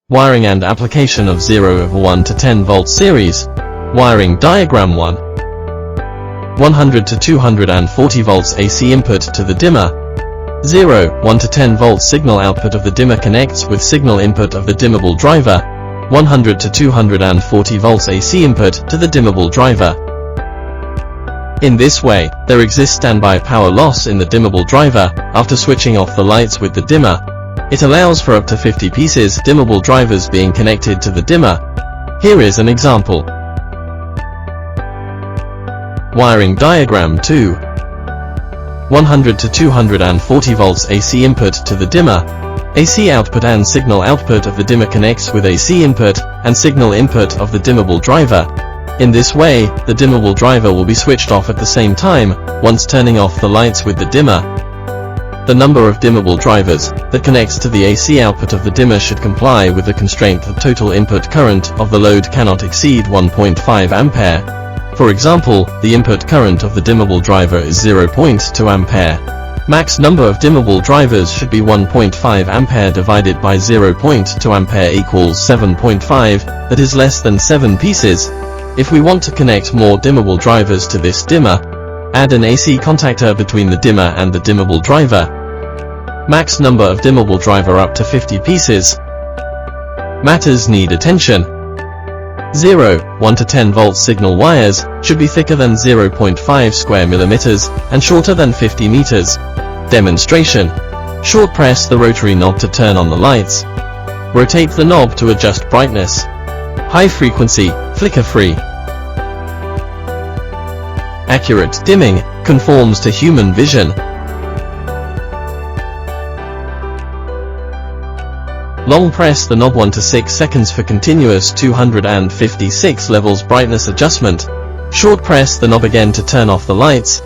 Wiring and application of 0/1 to 10 volt series. Wiring diagram 1. 100 to 240 volts AC input to the dimmer. 1 to 10 volts signal output of the dimmer connects with signal input of the dimmable driver. 100 to 240 volts AC input to the dimmable driver. In this way, there exists standby power loss in the dimmable driver after switching off the lights with the dimmer. It allows for up to 50 pieces dimmable drivers being connected to the dimmer. Here is an example. Wiring diagram 2. 100 to 240 volts AC input to the dimmer. AC output and signal output of the dimmer connects with AC input and signal input of the dimmable driver. In this way, the dimmable driver will be switched off at the same time, once turning off the lights with the dimmer. The number of dimmable drivers that connects to the AC output of the dimmer should comply with the constraint that total input current of the load cannot exceed 1.5 ampere. For example, the input current of the dimmable driver is 0.2 ampere. Max number of dimmable drivers should be 1.5 ampere divided by 0.2 ampere equals 7.5, that is less than 7 pieces. If we want to connect more dimmable drivers to this dimmer, add an AC contactor between the dimmer and the dimmable driver. Max number of dimmable driver up to 50 pieces. Matters need attention. 1 to 10 volt signal wires should be thicker than 0.5 square millimeters and shorter than 50 meters. Demonstration. Short press the rotary knob to turn on the lights. Rotate the knob to adjust brightness. High frequency, flicker free. Accurate dimming conforms to human vision. Long press the knob 1 to 6 seconds for continuous 256 levels brightness adjustment. Short press the knob again to turn off the lights.